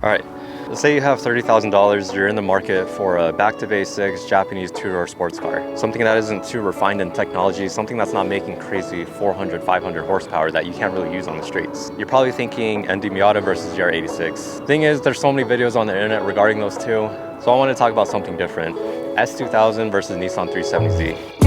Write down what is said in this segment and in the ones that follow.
All right, let's say you have $30,000, you're in the market for a back to basics Japanese two-door sports car. Something that isn't too refined in technology, something that's not making crazy 400, 500 horsepower that you can't really use on the streets. You're probably thinking ND Miata versus GR86. Thing is, there's so many videos on the internet regarding those two, so I want to talk about something different. S2000 versus Nissan 370z.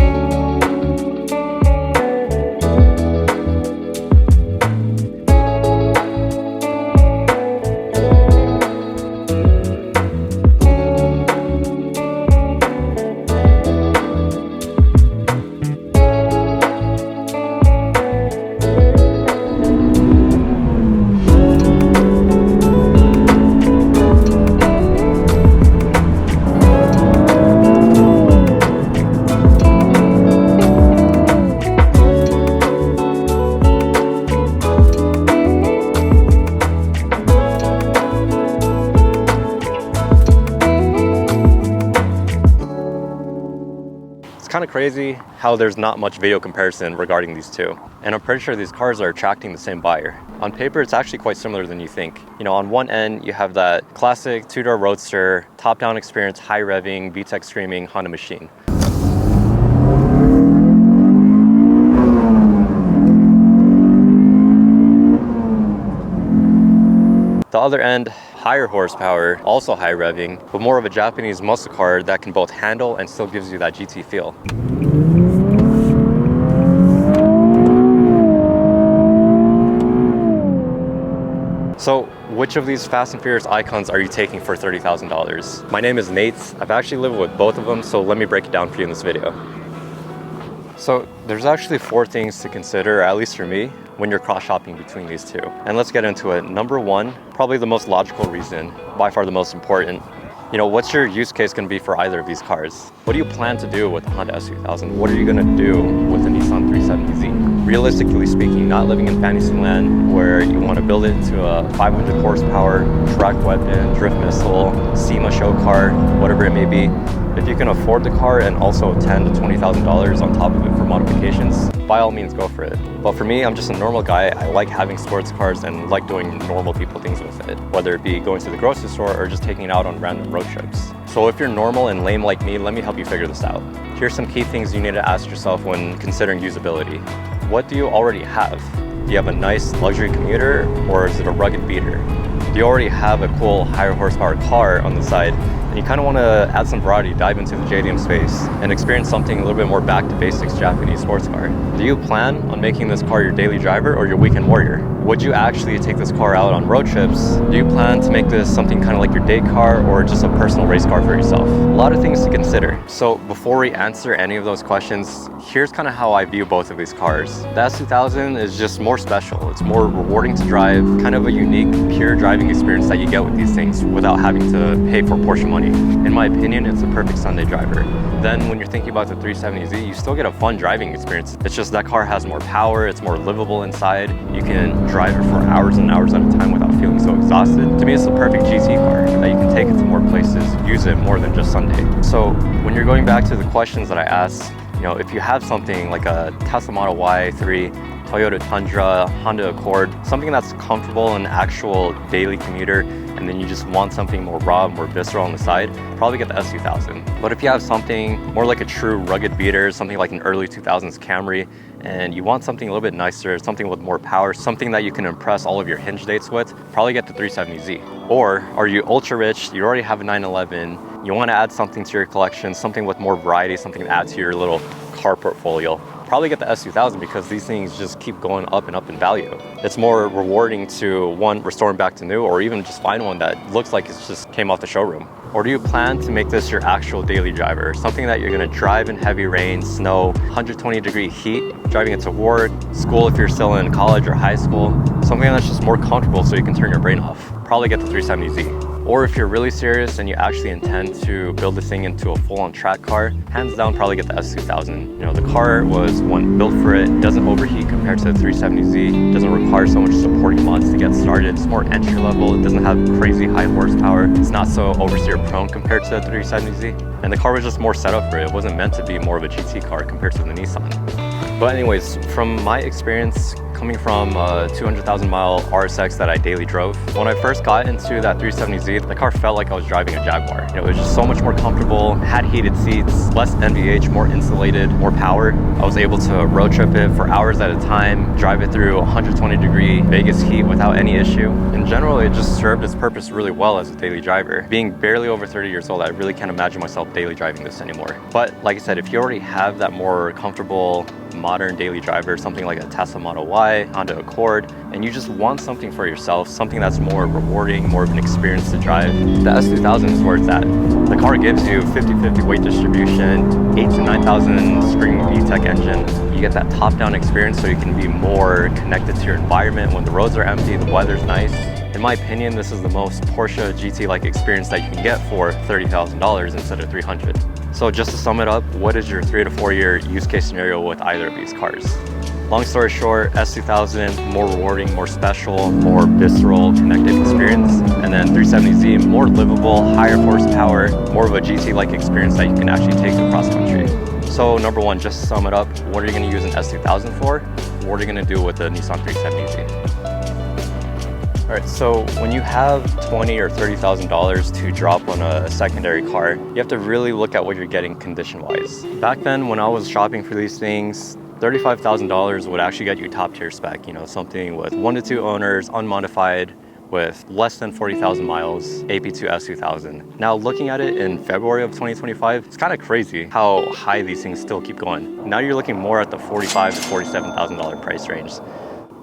It's kind of crazy how there's not much video comparison regarding these two. And I'm pretty sure these cars are attracting the same buyer. On paper, it's actually quite similar than you think. You know, on one end, you have that classic two-door roadster, top-down experience, high revving, VTEC streaming Honda machine. The other end, higher horsepower, also high revving, but more of a Japanese muscle car that can both handle and still gives you that GT feel. So which of these Fast and Furious icons are you taking for $30,000? My name is Nate. I've actually lived with both of them, so let me break it down for you in this video. So there's actually 4 things to consider, at least for me, when you're cross-shopping between these two. And let's get into it. Number 1, probably the most logical reason, by far the most important. You know, what's your use case going to be for either of these cars? What do you plan to do with the Honda S2000? What are you going to do with the Nissan 370z? Realistically speaking, not living in fantasy land where you want to build it into a 500 horsepower track weapon, drift missile, SEMA show car, whatever it may be. If you can afford the car and also $10,000 to $20,000 on top of it for modifications, by all means go for it. But for me, I'm just a normal guy. I like having sports cars and like doing normal people things with it, whether it be going to the grocery store or just taking it out on random road trips. So if you're normal and lame like me, let me help you figure this out. Here's some key things you need to ask yourself when considering usability. What do you already have? Do you have a nice luxury commuter, or is it a rugged beater? Do you already have a cool higher horsepower car on the side and you kind of want to add some variety, dive into the JDM space and experience something a little bit more back to basics Japanese sports car? Do you plan on making this car your daily driver or your weekend warrior? Would you actually take this car out on road trips? Do you plan to make this something kind of like your day car or just a personal race car for yourself? A lot of things to consider. So before we answer any of those questions, here's kind of how I view both of these cars. The S2000 is just more special. It's more rewarding to drive, kind of a unique, pure driving experience that you get with these things without having to pay for Porsche money. In my opinion, it's a perfect Sunday driver. Then when you're thinking about the 370z, you still get a fun driving experience. It's just that car has more power, it's more livable inside. You can drive it for hours and hours at a time without feeling so exhausted. To me, it's the perfect GT car that you can take it to more places, use it more than just Sunday. So when you're going back to the questions that I asked, you know, if you have something like a Tesla Model Y, 3, Toyota Tundra, Honda Accord, something that's comfortable and actual daily commuter, and then you just want something more raw, more visceral on the side, probably get the S2000. But if you have something more like a true rugged beater, something like an early 2000s Camry, and you want something a little bit nicer, something with more power, something that you can impress all of your hinge dates with, probably get the 370z. Or are you ultra rich, you already have a 911, you want to add something to your collection, something with more variety, something to add to your little car portfolio, probably get the S2000 because these things just keep going up and up in value. It's more rewarding to, one, restore them back to new, or even just find one that looks like it just came off the showroom. Or do you plan to make this your actual daily driver? Something that you're gonna drive in heavy rain, snow, 120-degree heat, driving it to work, school if you're still in college or high school, something that's just more comfortable so you can turn your brain off. Probably get the 370z. Or if you're really serious and you actually intend to build this thing into a full-on track car, hands down, probably get the S2000. You know, the car was one built for it, doesn't overheat compared to the 370z, doesn't require so much supporting mods to get started. It's more entry level, it doesn't have crazy high horsepower, it's not so oversteer prone compared to the 370z. And the car was just more set up for it. It wasn't meant to be more of a GT car compared to the Nissan. But anyways, from my experience coming from a 200,000 mile RSX that I daily drove, when I first got into that 370Z, the car felt like I was driving a Jaguar. You know, it was just so much more comfortable, had heated seats, less NVH, more insulated, more power. I was able to road trip it for hours at a time, drive it through 120-degree Vegas heat without any issue. In general, it just served its purpose really well as a daily driver. Being barely over 30 years old, I really can't imagine myself daily driving this anymore. But like I said, if you already have that more comfortable, modern daily driver, something like a Tesla Model Y, Honda Accord, and you just want something for yourself, something that's more rewarding, more of an experience to drive, the S2000 is where it's at. The car gives you 50-50 weight distribution, 8,000 to 9,000 screaming VTEC engine. You get that top-down experience so you can be more connected to your environment when the roads are empty, the weather's nice. In my opinion, this is the most Porsche GT-like experience that you can get for $30,000 instead of $300,000. So just to sum it up, what is your 3 to 4 year use case scenario with either of these cars? Long story short, S2000, more rewarding, more special, more visceral, connected experience. And then 370Z, more livable, higher horsepower, more of a GT-like experience that you can actually take across country. So number one, just to sum it up, what are you gonna use an S2000 for? What are you gonna do with the Nissan 370Z? All right, so when you have $20,000 or $30,000 to drop on a secondary car, you have to really look at what you're getting condition-wise. Back then, when I was shopping for these things, $35,000 would actually get you top tier spec, you know, something with 1 to 2 owners, unmodified, with less than 40,000 miles, AP2 S2000. Now looking at it in February of 2025, it's kind of crazy how high these things still keep going. Now you're looking more at the $45,000 to $47,000 price range.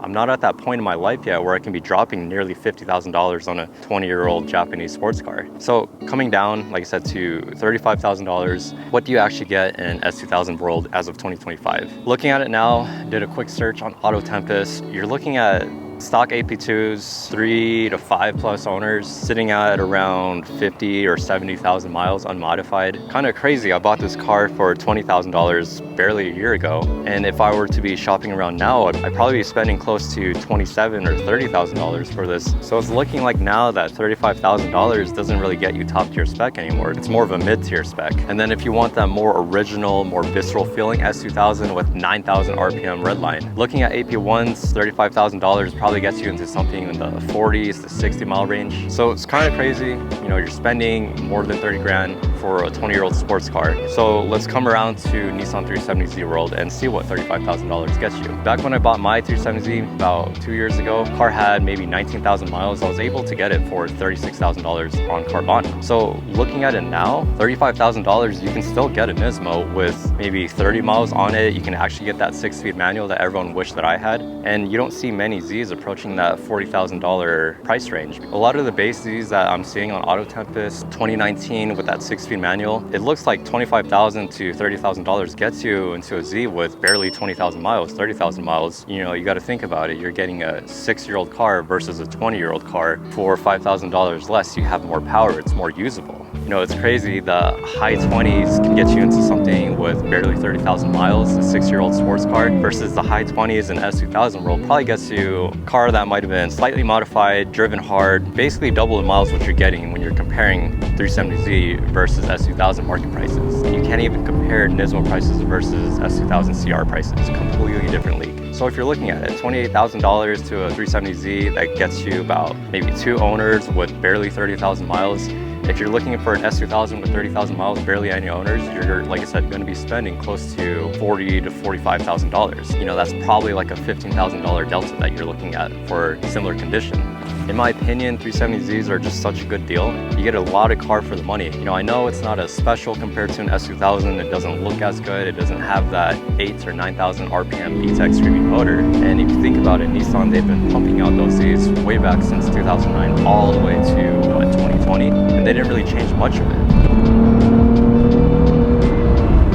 I'm not at that point in my life yet where I can be dropping nearly $50,000 on a 20-year-old Japanese sports car. So coming down, like I said, to $35,000, what do you actually get in S2000 world as of 2025? Looking at it now, did a quick search on Auto Tempest, you're looking at stock AP2s, 3 to 5 plus owners, sitting at around 50 or 70,000 miles unmodified. Kind of crazy. I bought this car for $20,000 barely a year ago. And if I were to be shopping around now, I'd probably be spending close to $27,000 or $30,000 for this. So it's looking like now that $35,000 doesn't really get you top tier spec anymore. It's more of a mid tier spec. And then if you want that more original, more visceral feeling S2000 with 9,000 RPM redline, looking at AP1s, $35,000 probably gets you into something in the 40s to 60 mile range. So it's kind of crazy. You know, you're spending more than 30 grand for a 20-year-old sports car. So let's come around to Nissan 370Z world and see what $35,000 gets you. Back when I bought my 370Z about 2 years ago, car had maybe 19,000 miles. I was able to get it for $36,000 on Carvana. So looking at it now, $35,000, you can still get a Nismo with maybe 30 miles on it. You can actually get that 6-speed manual that everyone wished that I had. And you don't see many Zs approaching that $40,000 price range. A lot of the base Zs that I'm seeing on Auto Tempest 2019 with that 6-speed manual, it looks like $25,000 to $30,000 gets you into a Z with barely 20,000 miles, 30,000 miles. You know, you got to think about it. You're getting a 6-year-old car versus a 20-year-old car for $5,000 less. You have more power. It's more usable. You know, it's crazy. The high 20s can get you into something with barely 30,000 miles, a 6-year-old sports car, versus the high 20s in S2000 world probably gets you a car that might have been slightly modified, driven hard, basically double the miles what you're getting when you're comparing 370Z versus S2000 market prices. You can't even compare Nismo prices versus S2000 CR prices, completely different league. So if you're looking at it, $28,000 to a 370Z that gets you about maybe 2 owners with barely 30,000 miles. If you're looking for an S2000 with 30,000 miles, barely any owners, you're, like I said, going to be spending close to $40,000 to $45,000. You know, that's probably like a $15,000 delta that you're looking at for similar condition. In my opinion, 370Zs are just such a good deal. You get a lot of car for the money. You know, I know it's not as special compared to an S2000. It doesn't look as good. It doesn't have that 8,000 or 9,000 RPM VTEC screaming motor. And if you think about it, Nissan, they've been pumping out those Zs way back since 2009 all the way to 2020. And they didn't really change much of it.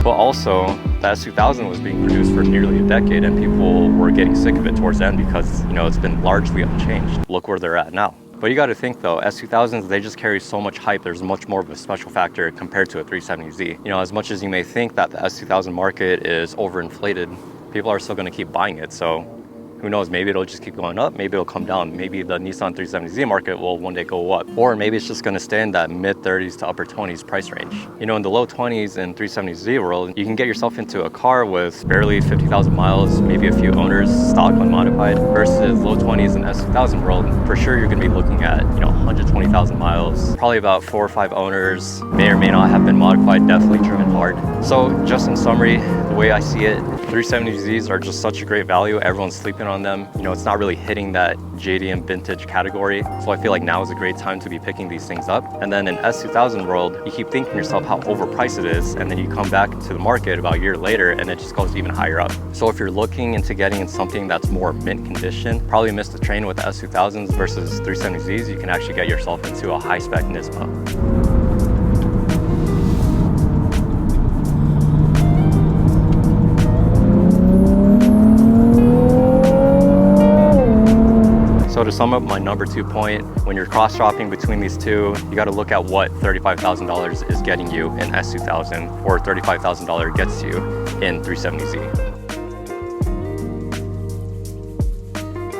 But also, the S2000 was being produced for nearly a decade and people were getting sick of it towards the end because, you know, it's been largely unchanged. Look where they're at now. But you got to think though, S2000s, they just carry so much hype. There's much more of a special factor compared to a 370Z. You know, as much as you may think that the S2000 market is overinflated, people are still going to keep buying it. So Who knows, maybe it'll just keep going up, maybe it'll come down. Maybe the Nissan 370z market will one day go up, or maybe it's just gonna stay in that mid 30s to upper 20s price range. You know, in the low 20s in 370z world, you can get yourself into a car with barely 50,000 miles, maybe a few owners, stock unmodified, versus low 20s in S2000 world. For sure, you're gonna be looking at, you know, 120,000 miles, probably about 4 or 5 owners, may or may not have been modified, definitely driven hard. So just in summary, the way I see it, 370Zs are just such a great value. Everyone's sleeping on them. You know, it's not really hitting that JDM vintage category. So I feel like now is a great time to be picking these things up. And then in S2000 world, you keep thinking to yourself how overpriced it is. And then you come back to the market about a year later and it just goes even higher up. So if you're looking into getting in something that's more mint condition, probably missed the train with the S2000s versus 370Zs, you can actually get yourself into a high spec Nismo. So to sum up my number 2 point, when you're cross-shopping between these two, you got to look at what $35,000 is getting you in S2000 or $35,000 gets you in 370Z.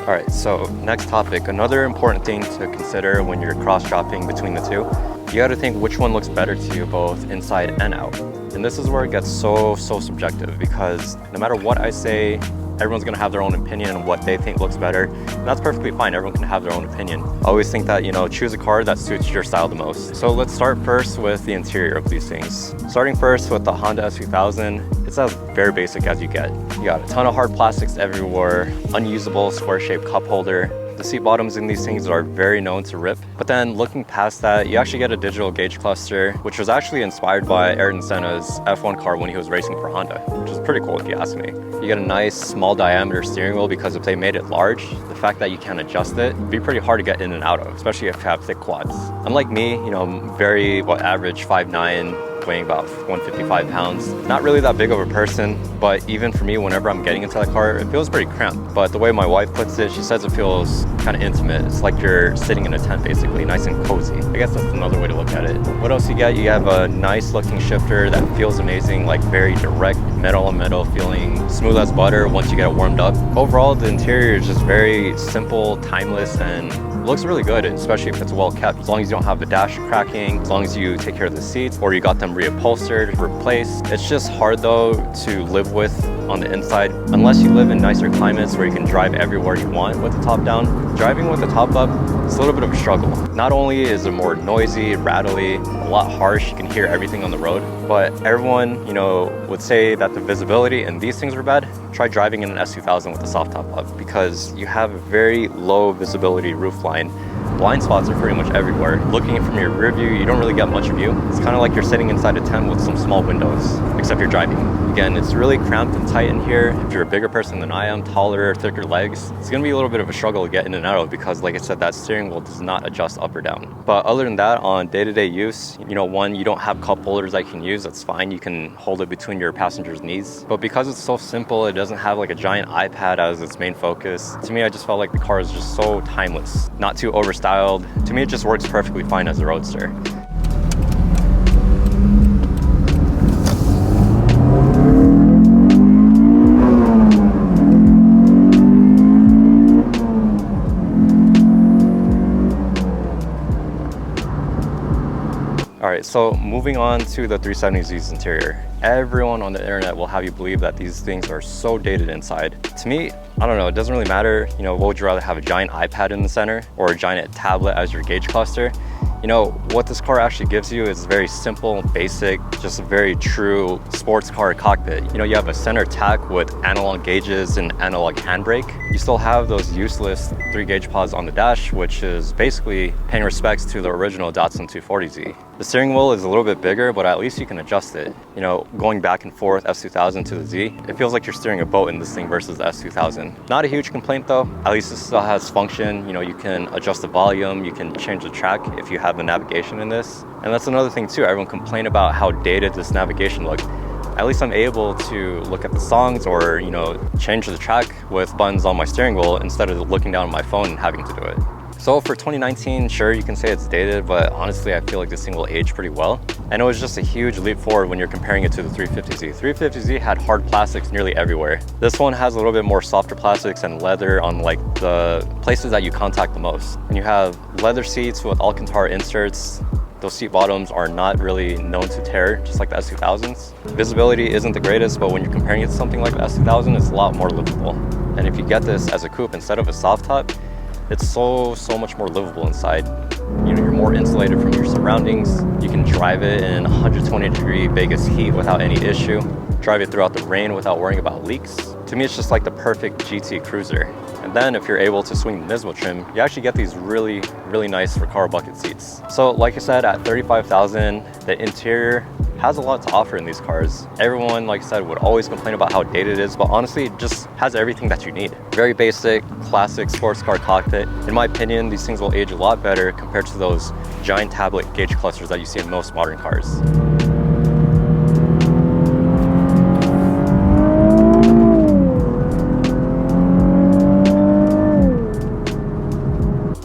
All right, so next topic, another important thing to consider when you're cross-shopping between the two, you got to think which one looks better to you both inside and out. And this is where it gets so subjective, because no matter what I say, everyone's gonna have their own opinion on what they think looks better. And that's perfectly fine, everyone can have their own opinion. I always think that, you know, choose a car that suits your style the most. So let's start first with the interior of these things. Starting first with the Honda S2000, it's as very basic as you get. You got a ton of hard plastics everywhere, unusable square-shaped cup holder. The seat bottoms in these things are very known to rip. But then looking past that, you actually get a digital gauge cluster, which was actually inspired by Ayrton Senna's F1 car when he was racing for Honda, which is pretty cool if you ask me. You get a nice small diameter steering wheel because if they made it large, the fact that you can adjust it would be pretty hard to get in and out of, especially if you have thick quads. Unlike me, you know, very, average 5'9", weighing about 155 pounds. Not really that big of a person, but even for me, whenever I'm getting into that car, it feels pretty cramped. But the way my wife puts it, she says it feels kind of intimate. It's like you're sitting in a tent basically, nice and cozy. I guess that's another way to look at it. What else you get? You have a nice looking shifter that feels amazing, like very direct, metal on metal feeling, smooth as butter once you get it warmed up. Overall, the interior is just very simple, timeless, and looks really good, especially if it's well kept. As long as you don't have the dash cracking, as long as you take care of the seats or you got them reupholstered, replaced. It's just hard though to live with on the inside. Unless you live in nicer climates where you can drive everywhere you want with the top down, driving with the top up, it's a little bit of a struggle. Not only is it more noisy, rattly, a lot harsh, you can hear everything on the road, but everyone, you know, would say that the visibility in these things are bad. Try driving in an S2000 with a soft top up because you have a very low visibility roof line. Blind spots are pretty much everywhere. Looking from your rear view, you don't really get much view. It's kind of like you're sitting inside a tent with some small windows, except you're driving. Again, it's really cramped and tight in here. If you're a bigger person than I am, taller, thicker legs, it's gonna be a little bit of a struggle to get in and out of because, like I said, that steering wheel does not adjust up or down. But other than that, on day-to-day use, you know, one, you don't have cup holders that you can use, that's fine. You can hold it between your passenger's knees. But because it's so simple, it doesn't have like a giant iPad as its main focus. To me, I just felt like the car is just so timeless, not too overstyled. To me, it just works perfectly fine as a roadster. All right, so moving on to the 370Z's interior. Everyone on the internet will have you believe that these things are so dated inside. To me, I don't know, it doesn't really matter. You know, what would you rather have, a giant iPad in the center or a giant tablet as your gauge cluster? You know, what this car actually gives you is very simple, basic, just a very true sports car cockpit. You know, you have a center tack with analog gauges and analog handbrake. You still have those useless 3-gauge pods on the dash, which is basically paying respects to the original Datsun 240Z. The steering wheel is a little bit bigger, but at least you can adjust it. You know, going back and forth S2000 to the Z, it feels like you're steering a boat in this thing versus the S2000. Not a huge complaint though. At least this still has function. You know, you can adjust the volume, you can change the track if you have the navigation in this. And that's another thing too. Everyone complained about how dated this navigation looked. At least I'm able to look at the songs or, you know, change the track with buttons on my steering wheel instead of looking down at my phone and having to do it. So for 2019, sure, you can say it's dated, but honestly, I feel like this thing will age pretty well. And it was just a huge leap forward when you're comparing it to the 350Z. 350Z had hard plastics nearly everywhere. This one has a little bit more softer plastics and leather on like the places that you contact the most. And you have leather seats with Alcantara inserts. Those seat bottoms are not really known to tear, just like the S2000s. Visibility isn't the greatest, but when you're comparing it to something like the S2000, it's a lot more livable. And if you get this as a coupe instead of a soft top, it's so much more livable inside. You know, you're more insulated from your surroundings. You can drive it in 120-degree Vegas heat without any issue. Drive it throughout the rain without worrying about leaks. To me, it's just like the perfect GT cruiser. And then if you're able to swing the Nismo trim, you actually get these really nice Recaro bucket seats. So like I said, at $35,000, the interior has a lot to offer in these cars. Everyone, like I said, would always complain about how dated it is, but honestly, it just has everything that you need. Very basic, classic sports car cockpit. In my opinion, these things will age a lot better compared to those giant tablet gauge clusters that you see in most modern cars.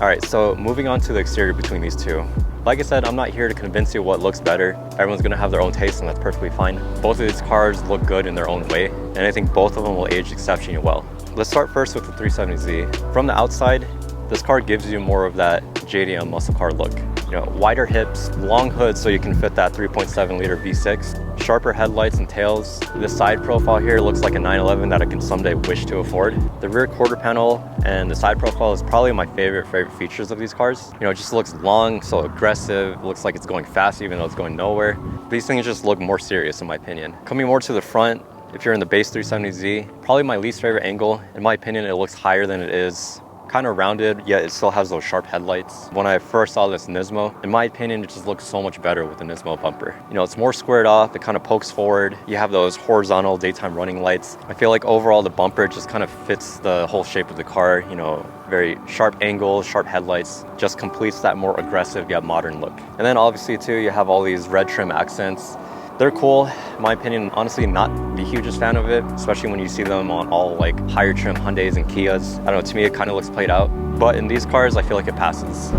All right, so moving on to the exterior between these two. Like I said, I'm not here to convince you what looks better. Everyone's gonna have their own taste, and that's perfectly fine. Both of these cars look good in their own way, and I think both of them will age exceptionally well. Let's start first with the 370Z. From the outside, this car gives you more of that JDM muscle car look. You know, wider hips, long hood so you can fit that 3.7 liter V6, sharper headlights and tails. This side profile here looks like a 911 that I can someday wish to afford. The rear quarter panel and the side profile is probably my favorite features of these cars. You know, it just looks long, so aggressive, looks like it's going fast even though it's going nowhere. These things just look more serious in my opinion. Coming more to the front, if you're in the base 370Z, probably my least favorite angle. In my opinion, it looks higher than it is. Kind of rounded, yet it still has those sharp headlights. When I first saw this Nismo, in my opinion, it just looks so much better with the Nismo bumper. You know, it's more squared off, it kind of pokes forward. You have those horizontal daytime running lights. I feel like overall the bumper just kind of fits the whole shape of the car. You know, very sharp angles, sharp headlights, just completes that more aggressive yet modern look. And then obviously too, you have all these red trim accents. They're cool, in my opinion. Honestly, not the hugest fan of it, especially when you see them on all like higher trim Hyundais and Kias. I don't know, to me it kind of looks played out, but in these cars I feel like it passes.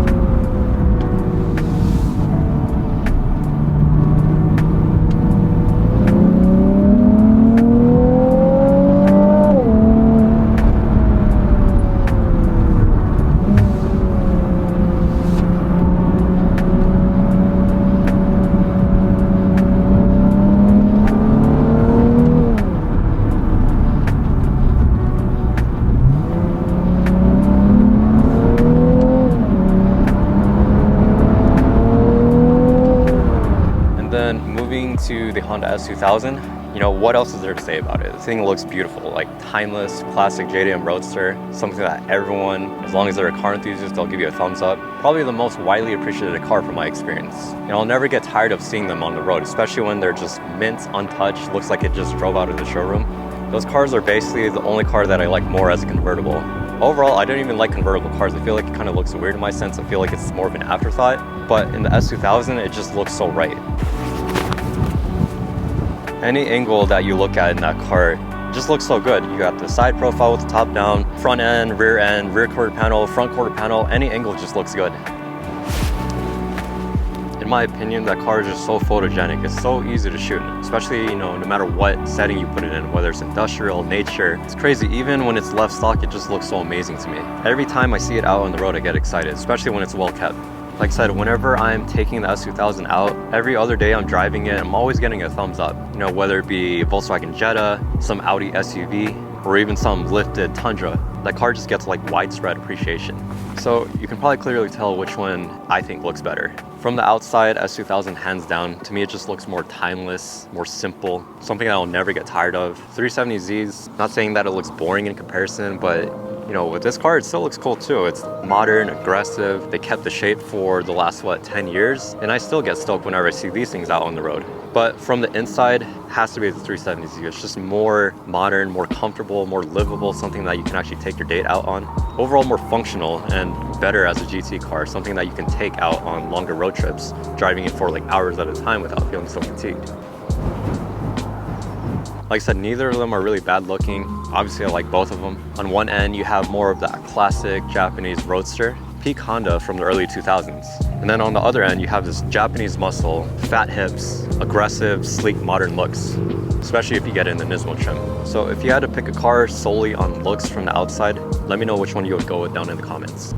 To the Honda S2000, you know, what else is there to say about it? The thing looks beautiful, like timeless, classic JDM roadster, something that everyone, as long as they're a car enthusiast, they'll give you a thumbs up. Probably the most widely appreciated car from my experience. And I'll never get tired of seeing them on the road, especially when they're just mint, untouched, looks like it just drove out of the showroom. Those cars are basically the only car that I like more as a convertible. Overall, I don't even like convertible cars. I feel like it kind of looks weird in my sense. I feel like it's more of an afterthought, but in the S2000, it just looks so right. Any angle that you look at in that car just looks so good. You got the side profile with the top down, front end, rear quarter panel, front quarter panel, any angle just looks good. In my opinion, that car is just so photogenic. It's so easy to shoot, especially, you know, no matter what setting you put it in, whether it's industrial, nature. It's crazy. Even when it's left stock, it just looks so amazing to me. Every time I see it out on the road, I get excited, especially when it's well kept. Like I said, whenever I'm taking the S2000 out, every other day I'm driving it, I'm always getting a thumbs up. You know, whether it be Volkswagen Jetta, some Audi SUV, or even some lifted Tundra. That car just gets like widespread appreciation. So you can probably clearly tell which one I think looks better. From the outside, S2000 hands down. To me, it just looks more timeless, more simple, something that I'll never get tired of. 370Zs, not saying that it looks boring in comparison, but you know, with this car, it still looks cool too. It's modern, aggressive. They kept the shape for the last, 10 years? And I still get stoked whenever I see these things out on the road. But from the inside, has to be the 370Z. It's just more modern, more comfortable, more livable, something that you can actually take your date out on. Overall, more functional and better as a GT car, something that you can take out on longer road trips, driving it for like hours at a time without feeling so fatigued. Like I said, neither of them are really bad looking. Obviously, I like both of them. On one end, you have more of that classic Japanese roadster. peak Honda from the early 2000s. And then on the other end, you have this Japanese muscle, fat hips, aggressive, sleek, modern looks, especially if you get in the Nismo trim. So if you had to pick a car solely on looks from the outside, let me know which one you would go with down in the comments.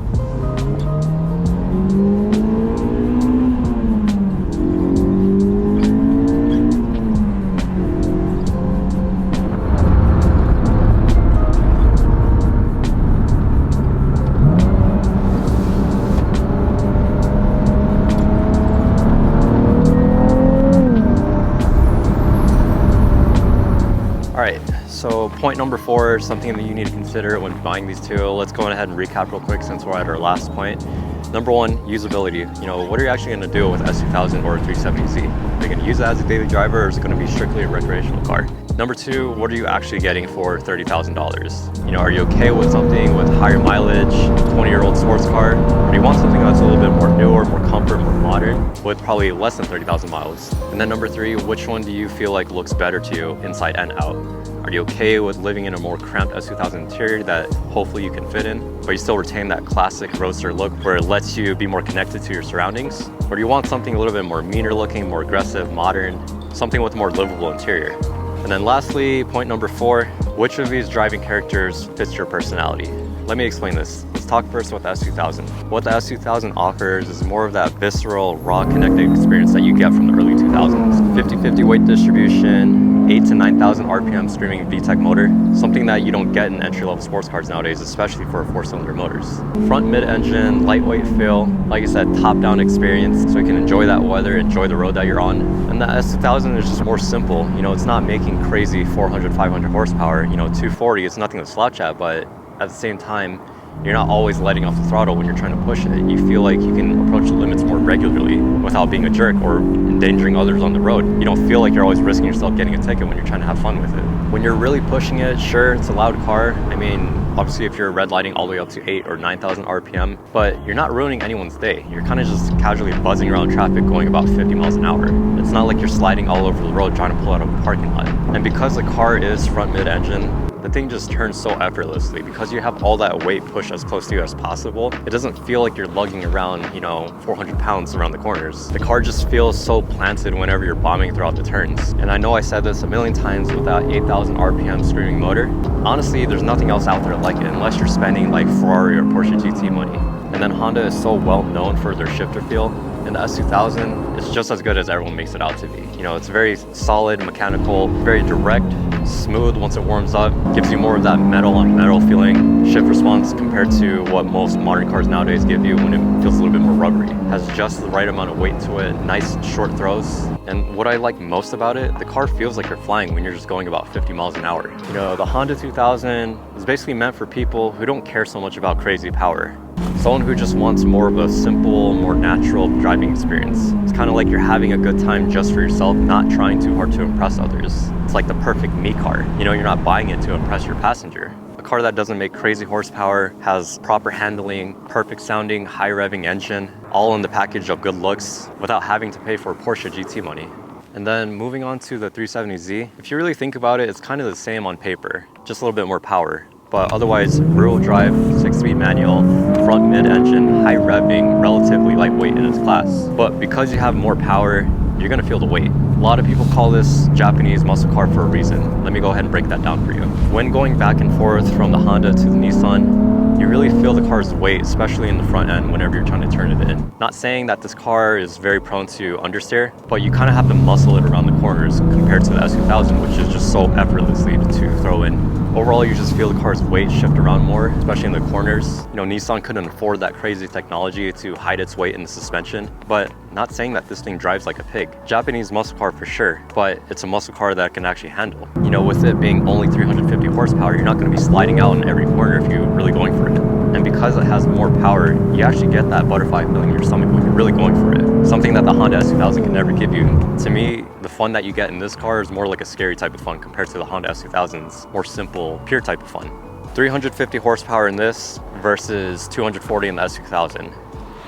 Alright, so point number 4, something that you need to consider when buying these two. Let's go ahead and recap real quick since we're at our last point. Number 1, usability. You know, what are you actually going to do with S2000 or 370z? Are you going to use it as a daily driver, or is it going to be strictly a recreational car? Number 2, what are you actually getting for $30,000? You know, are you okay with something with higher mileage, 20-year-old sports car? Or do you want something that's a little bit more newer, more comfort, more modern, with probably less than 30,000 miles? And then number 3, which one do you feel like looks better to you inside and out? Are you okay with living in a more cramped S2000 interior that hopefully you can fit in, but you still retain that classic roadster look where it lets you be more connected to your surroundings? Or do you want something a little bit more meaner looking, more aggressive, modern, something with a more livable interior? And then lastly, point number 4, which of these driving characters fits your personality? Let me explain this. Let's talk first about the S2000. What the S2000 offers is more of that visceral, raw, connected experience that you get from the early 2000s. 50-50 weight distribution, 8 to 9,000 RPM screaming VTEC motor, something that you don't get in entry-level sports cars nowadays, especially for 4-cylinder motors. Front mid-engine, lightweight feel, like I said, top-down experience, so you can enjoy that weather, enjoy the road that you're on. And the S2000 is just more simple. You know, it's not making crazy 400, 500 horsepower. You know, 240 is nothing to slouch at, but at the same time, you're not always letting off the throttle when you're trying to push it. You feel like you can approach the limits more regularly without being a jerk or endangering others on the road. You don't feel like you're always risking yourself getting a ticket when you're trying to have fun with it. When you're really pushing it, sure, it's a loud car. I mean, obviously if you're red lighting all the way up to 8 or 9,000 RPM, but you're not ruining anyone's day. You're kind of just casually buzzing around traffic going about 50 miles an hour. It's not like you're sliding all over the road trying to pull out of a parking lot. And because the car is front mid-engine, the thing just turns so effortlessly. Because you have all that weight pushed as close to you as possible, it doesn't feel like you're lugging around, you know, 400 pounds around the corners. The car just feels so planted whenever you're bombing throughout the turns. And I know I said this a million times with that 8,000 RPM screaming motor. Honestly, there's nothing else out there like it unless you're spending like Ferrari or Porsche GT money. And then Honda is so well known for their shifter feel. And the S2000 is just as good as everyone makes it out to be. You know, it's very solid, mechanical, very direct, smooth once it warms up, gives you more of that metal on metal feeling, shift response compared to what most modern cars nowadays give you when it feels a little bit more rubbery. Has just the right amount of weight to it, nice short throws. And what I like most about it, the car feels like you're flying when you're just going about 50 miles an hour. You know, the Honda 2000 is basically meant for people who don't care so much about crazy power. Someone who just wants more of a simple, more natural driving experience. It's kind of like you're having a good time just for yourself, not trying too hard to impress others. It's like the perfect me car. You know, you're not buying it to impress your passenger. A car that doesn't make crazy horsepower, has proper handling, perfect sounding, high revving engine, all in the package of good looks without having to pay for Porsche GT money. And then moving on to the 370z, if you really think about it, it's kind of the same on paper, just a little bit more power. But otherwise, rear-wheel drive, 6-speed manual, front mid-engine, high revving, relatively lightweight in its class. But because you have more power, you're gonna feel the weight. A lot of people call this Japanese muscle car for a reason. Let me go ahead and break that down for you. When going back and forth from the Honda to the Nissan, you really feel the car's weight, especially in the front end whenever you're trying to turn it in. Not saying that this car is very prone to understeer, but you kind of have to muscle it around the corners compared to the S2000, which is just so effortlessly to throw in. Overall, you just feel the car's weight shift around more, especially in the corners. You know, Nissan couldn't afford that crazy technology to hide its weight in the suspension, but not saying that this thing drives like a pig. Japanese muscle car for sure, but it's a muscle car that can actually handle. You know, with it being only 350 horsepower, you're not going to be sliding out in every corner if you're really going for it. And because it has more power, you actually get that butterfly feeling in your stomach when you're really going for it. Something that the Honda S2000 can never give you. To me, the fun that you get in this car is more like a scary type of fun compared to the Honda S2000's more simple, pure type of fun. 350 horsepower in this versus 240 in the S2000.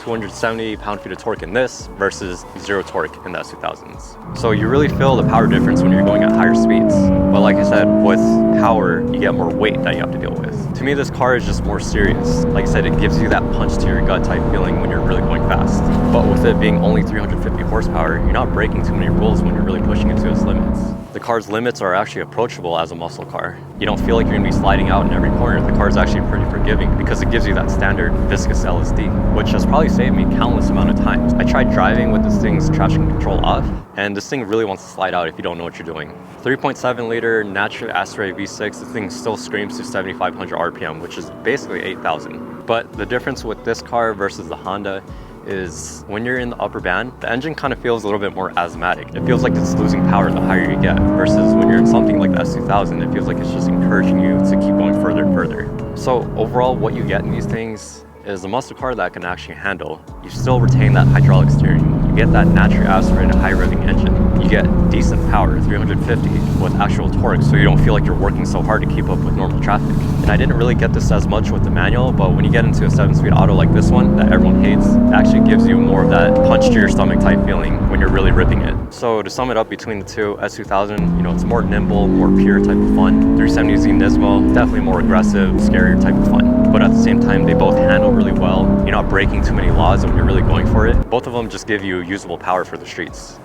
270 pound-feet of torque in this versus 0 torque in the S2000s. So you really feel the power difference when you're going at higher speeds. But like I said, with power, you get more weight that you have to deal with. To me, this car is just more serious. Like I said, it gives you that punch to your gut type feeling when you're really going fast. But with it being only 350 horsepower, you're not breaking too many rules when you're really pushing it to its limits. The car's limits are actually approachable as a muscle car. You don't feel like you're gonna be sliding out in every corner. The car is actually pretty forgiving because it gives you that standard viscous LSD, which has probably saved me countless amount of times. I tried driving with this thing's traction control off, and this thing really wants to slide out if you don't know what you're doing. 3.7 liter naturally aspirated V6, this thing still screams to 7,500 RPM, which is basically 8,000. But the difference with this car versus the Honda is when you're in the upper band, the engine kind of feels a little bit more asthmatic. It feels like it's losing power the higher you get, versus when you're in something like the S2000, it feels like it's just encouraging you to keep going further and further. So overall, what you get in these things is a muscle car that can actually handle. You still retain that hydraulic steering. You get that naturally aspirated high revving engine. You get decent power, 350 with actual torque, so you don't feel like you're working so hard to keep up with normal traffic. And I didn't really get this as much with the manual, but when you get into a 7-speed auto like this one that everyone hates, it actually gives you more of that punch to your stomach type feeling when you're really ripping it. So to sum it up between the two, S2000, you know, it's more nimble, more pure type of fun. 370z Nismo, definitely more aggressive, scarier type of fun. But at the same time, they both handle really well. You're not breaking too many laws when you're really going for it. Both of them just give you usable power for the streets.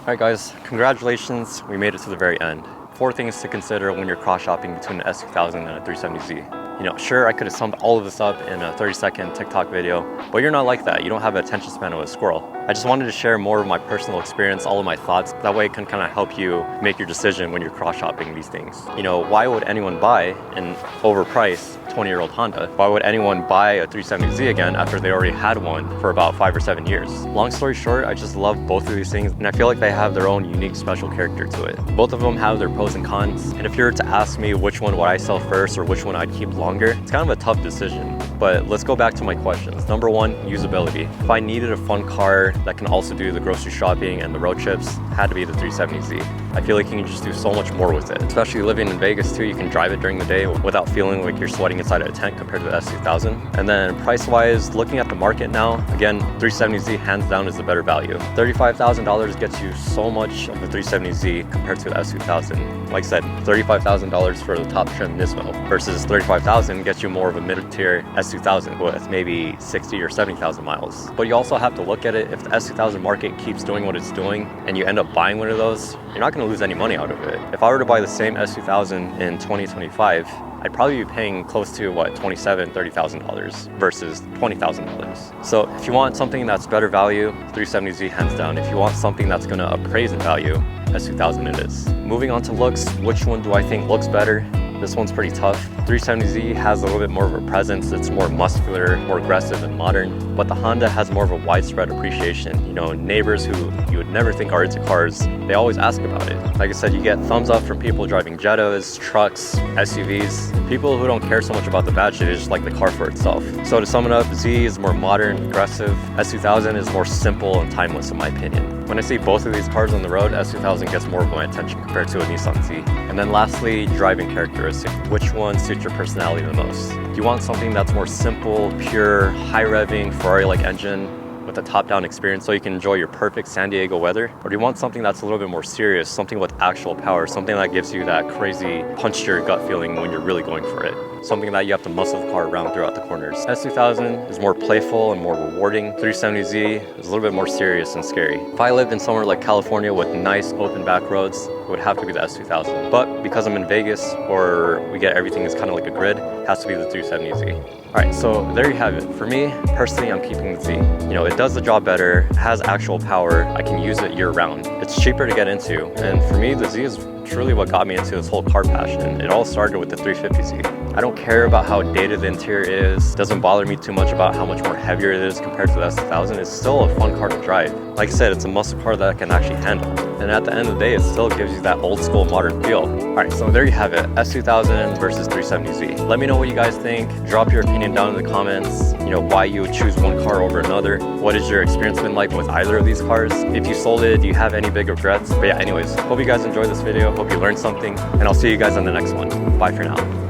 Alright guys, congratulations, we made it to the very end. 4 things to consider when you're cross-shopping between an S2000 and a 370Z. You know, sure, I could have summed all of this up in a 30-second TikTok video, but you're not like that. You don't have an attention span of a squirrel. I just wanted to share more of my personal experience, all of my thoughts. That way it can kind of help you make your decision when you're cross-shopping these things. You know, why would anyone buy an overpriced 20-year-old Honda? Why would anyone buy a 370Z again after they already had one for about 5 or 7 years? Long story short, I just love both of these things, and I feel like they have their own unique special character to it. Both of them have their pros and cons, and if you were to ask me which one would I sell first or which one I'd keep longer, it's kind of a tough decision. But let's go back to my questions. Number 1, usability. If I needed a fun car that can also do the grocery shopping and the road trips, it had to be the 370Z. I feel like you can just do so much more with it. Especially living in Vegas too, you can drive it during the day without feeling like you're sweating inside of a tent compared to the S2000. And then price-wise, looking at the market now, again, 370Z hands down is the better value. $35,000 gets you so much of the 370Z compared to the S2000. Like I said, $35,000 for the top trim Nismo versus $35,000 gets you more of a mid-tier S2000 with maybe 60 or 70,000 miles. But you also have to look at it, if the S2000 market keeps doing what it's doing and you end up buying one of those, you're not going to lose any money out of it. If I were to buy the same S2000 in 2025, I'd probably be paying close to what, $27,000, $30,000 versus $20,000. So if you want something that's better value, 370Z hands down. If you want something that's going to appraise in value, S2000 it is. Moving on to looks, which one do I think looks better? This one's pretty tough. 370Z has a little bit more of a presence. It's more muscular, more aggressive and modern, but the Honda has more of a widespread appreciation. You know, neighbors who you would never think are into cars, they always ask about it. Like I said, you get thumbs up from people driving Jettas, trucks, SUVs, people who don't care so much about the badge, they just like the car for itself. So to sum it up, Z is more modern, aggressive. S2000 is more simple and timeless in my opinion. When I see both of these cars on the road, S2000 gets more of my attention compared to a Nissan Z. And then lastly, driving characteristics. Which one suits your personality the most? Do you want something that's more simple, pure, high revving, Ferrari-like engine with a top-down experience so you can enjoy your perfect San Diego weather? Or do you want something that's a little bit more serious, something with actual power, something that gives you that crazy punch to your gut feeling when you're really going for it? Something that you have to muscle the car around throughout the corners. S2000 is more playful and more rewarding. 370Z is a little bit more serious and scary. If I lived in somewhere like California with nice open back roads, it would have to be the S2000. But because I'm in Vegas, where we get everything is kind of like a grid, it has to be the 370Z. Alright, so there you have it. For me, personally, I'm keeping the Z. You know, it does the job better, has actual power, I can use it year round. It's cheaper to get into, and for me, the Z is truly what got me into this whole car passion. It all started with the 350Z. I don't care about how dated the interior is. It doesn't bother me too much about how much more heavier it is compared to the S2000. It's still a fun car to drive. Like I said, it's a muscle car that I can actually handle. And at the end of the day, it still gives you that old school modern feel. All right, so there you have it, S2000 versus 370Z. Let me know what you guys think. Drop your opinion down in the comments. You know, why you would choose one car over another. What has your experience been like with either of these cars? If you sold it, do you have any big regrets? But yeah, anyways, hope you guys enjoyed this video. Hope you learned something, and I'll see you guys on the next one. Bye for now.